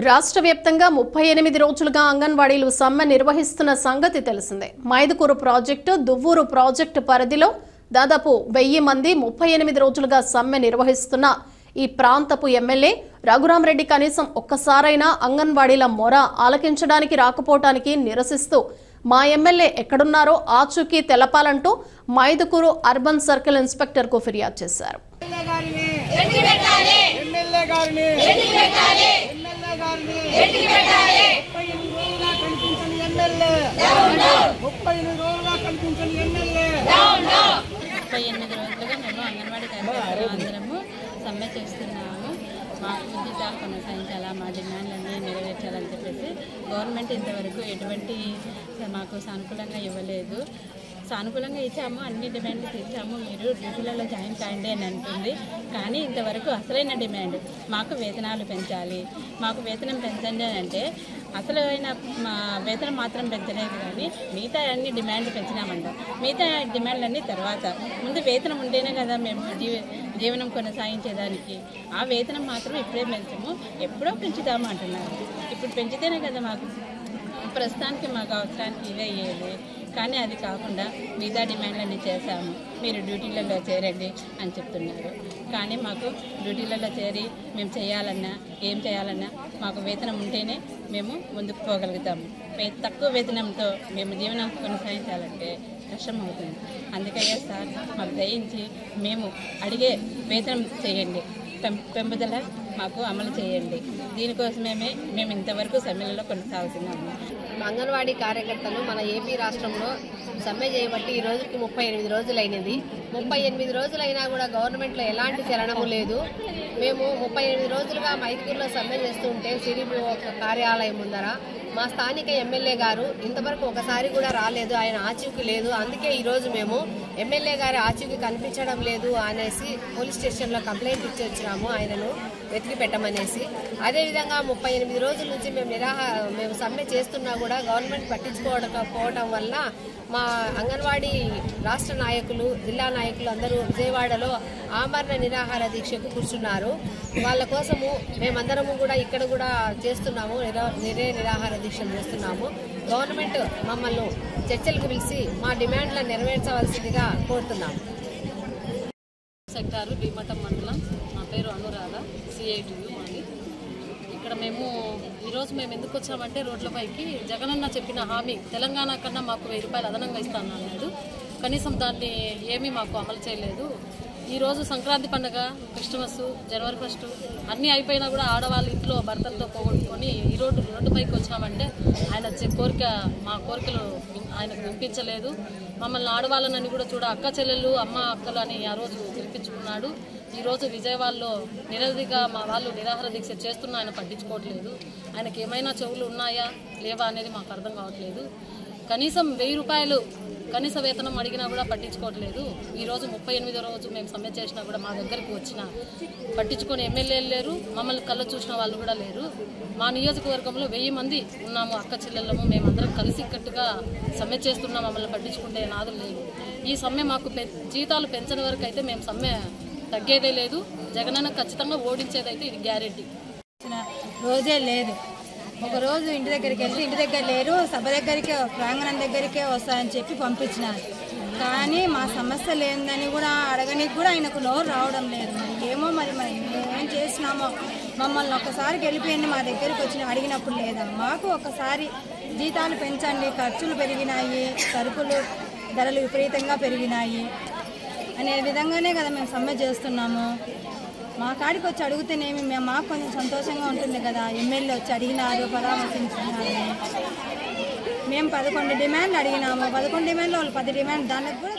రాష్ట్ర వ్యాప్తంగా 38 రోజులుగా అంగన్వాడీలు సమ్మె నిర్వహిస్తున్న సంగతి తెలిసిందే. మైదుకూరు ప్రాజెక్టు, దువ్వూరు ప్రాజెక్టు పరిధిలో దాదాపు 1000 మంది 38 రోజులుగా సమ్మె నిర్వహిస్తున్న ఈ ప్రాంతపు ఎమ్మెల్యే రఘురామరెడ్డి కనీసం ఒక్కసారైనా అంగన్వాడీల మొర ఆలకించడానికి రాకపోవటానికి నిరసిస్తూ మా ఎమ్మెల్యే ఎక్కడున్నారో ఆచూకీ తెలపాలంటూ మైదుకూరు అర్బన్ సర్కిల్ ఇన్స్పెక్టర్ కు ఫిర్యాదు చేశారు. మేము అంగన్వాడీ కార్యకర్తలు సమ్మె చేస్తున్నాము. మాకు జీతాలు కొనసాగించాలా, మా డిమాండ్లన్నీ నెరవేర్చాలని చెప్పేసి గవర్నమెంట్ ఇంతవరకు ఎటువంటి మాకు సానుకూలంగా ఇవ్వలేదు. సానుకూలంగా ఇచ్చాము, అన్ని డిమాండ్లు తీర్చాము, మీరు డ్యూటీలలో జాయిన్ కాండి అని అంటుంది. కానీ ఇంతవరకు అసలైన డిమాండ్ మాకు వేతనాలు పెంచాలి, మాకు వేతనం పెంచండి అని అంటే అసలైన వేతనం మాత్రం పెంచలేదు. కానీ మిగతా అన్ని డిమాండ్లు పెంచినామంట. మిగతా డిమాండ్లన్నీ తర్వాత, ముందు వేతనం ఉంటేనే కదా మేము జీవనం కొనసాగించేదానికి. ఆ వేతనం మాత్రం ఇప్పుడే పెంచము, ఎప్పుడో పెంచుతాము అంటున్నారు. ఇప్పుడు పెంచితేనే కదా మాకు ప్రస్తుతానికి మాకు అవసరానికి ఇదే అయ్యేది. కానీ అది కాకుండా మిగతా డిమాండ్లన్నీ చేశాము, మీరు డ్యూటీలలో చేరండి అని చెప్తున్నారు. కానీ మాకు డ్యూటీలలో చేరి మేము చేయాలన్నా ఏం చేయాలన్నా మాకు వేతనం ఉంటేనే మేము ముందుకు పోగలుగుతాము. తక్కువ వేతనంతో మేము జీవనం కొనసాగించాలంటే కష్టం అవుతుంది. అందుకయ్యా సార్ మాకు దయించి మేము అడిగే వేతనం చేయండి, పెంపుదల మాకు అమలు చేయండి. దీనికోసమే మేము ఇంతవరకు సమ్మెలలో కొనసాగుతున్నాము. అంగన్వాడీ కార్యకర్తలు మన ఏపీ రాష్ట్రంలో సమ్మె చేయబట్టి ఈ రోజుకి 38 రోజులైనది. 38 రోజులైనా కూడా గవర్నమెంట్లో ఎలాంటి చలనము లేదు. మేము 38 రోజులుగా మైదుకూరులో సమ్మె చేస్తుంటే సిడిపిఓ కార్యాలయం ముందర మా స్థానిక ఎమ్మెల్యే గారు ఇంతవరకు ఒకసారి కూడా రాలేదు, ఆయన ఆచూకీ లేదు. అందుకే ఈరోజు మేము ఎమ్మెల్యే గారి ఆచూకీ కనిపించడం లేదు అనేసి పోలీస్ స్టేషన్లో కంప్లైంట్ ఇచ్చి వచ్చినాము, ఆయనను వెతికి పెట్టమనేసి. అదేవిధంగా 38 రోజుల నుంచి మేము సమ్మె చేస్తున్నా కూడా గవర్నమెంట్ పట్టించుకోవడం వల్ల మా అంగన్వాడీ రాష్ట్ర నాయకులు, జిల్లా నాయకులు అందరూ విజయవాడలో ఆమరణ నిరాహార దీక్షకు కూర్చున్నారు. వాళ్ళ కోసము మేమందరము కూడా ఇక్కడ కూడా చేస్తున్నాము, నిరాహార దీక్షలు చేస్తున్నాము. గవర్నమెంట్ మమ్మల్ని చర్చలకు పిలిచి మా డిమాండ్లను నెరవేర్చవలసిందిగా కోరుతున్నాము. సెక్టారు భీమటం మండలం. నా పేరు అనురాధ, CITU అని. ఇక్కడ ఈరోజు మేము ఎందుకు వచ్చామంటే రోడ్లపైకి జగనన్న చెప్పిన హామీ తెలంగాణ కన్నా మాకు 1000 రూపాయలు అదనంగా ఇస్తాను అన్నాడు. కనీసం దాన్ని ఏమీ మాకు అమలు చేయలేదు. ఈరోజు సంక్రాంతి పండుగ, క్రిస్మస్, జనవరి 1 అన్నీ అయిపోయినా కూడా ఆడవాళ్ళ ఇంట్లో భర్తలతో పోగొట్టుకొని ఈ రోడ్డుపైకి వచ్చామంటే ఆయన మా కోరికలు ఆయనకు వినిపించలేదు. మమ్మల్ని ఆడవాళ్ళనని కూడా అక్క చెల్లెళ్ళు, అమ్మ అక్కలు అని ఆ రోజు పిలిపించుకున్నాడు. ఈరోజు విజయవాడలో నిరవధిగా మా వాళ్ళు నిరాహార దీక్ష చేస్తున్నా ఆయన పట్టించుకోవట్లేదు. ఆయనకి ఏమైనా చెవులు ఉన్నాయా లేవా అనేది మాకు అర్థం కావట్లేదు. కనీసం 1000 రూపాయలు కనీస వేతనం అడిగినా కూడా పట్టించుకోవట్లేదు. ఈరోజు 38వ రోజు మేము సమ్మె చేసినా కూడా మా దగ్గరికి పట్టించుకొని ఎమ్మెల్యేలు లేరు, మమ్మల్ని కళ్ళ చూసిన వాళ్ళు కూడా లేరు. మా నియోజకవర్గంలో 1000 మంది ఉన్నాము, అక్క చెల్లెళ్ళము, మేమందరం కలిసికట్టుగా సమ్మె చేస్తున్నాం. మమ్మల్ని పట్టించుకుంటే నాదులు లేదు. ఈ సమ్మె మాకు జీతాలు పెంచని వరకు అయితే మేము సమ్మె తగ్గేదే లేదు. జగనన్న ఖచ్చితంగా ఓడించేదైతే ఇది గ్యారెంటీ. రోజే లేదు. ఒకరోజు ఇంటి దగ్గరికి వెళ్తే ఇంటి దగ్గర లేరు, సభ దగ్గరికి ప్రాంగణం దగ్గరికే వస్తాయని చెప్పి పంపించినారు. కానీ మా సమస్య లేదని కూడా అడగనికి కూడా ఆయనకు నోరు రావడం లేదు. మరి ఏమో మరి ఏం చేసినామో మమ్మల్ని ఒక్కసారి గెలిపోయింది మా దగ్గరికి వచ్చి అడిగినప్పుడు లేదా. మాకు ఒకసారి జీతాలు పెంచండి, ఖర్చులు పెరిగినాయి, సరుకులు ధరలు విపరీతంగా పెరిగినాయి అనే విధంగానే కదా మేము సమ్మె చేస్తున్నాము. మా కాడికి వచ్చి అడిగితేనేమి మాకు కొంచెం సంతోషంగా ఉంటుంది కదా, ఎమ్మెల్యే వచ్చి అడిగినారు, పరామర్శించినారు. మేము 11 డిమాండ్లు అడిగినాము, 11 డిమాండ్లు వాళ్ళు 10 డిమాండ్, దానికి కూడా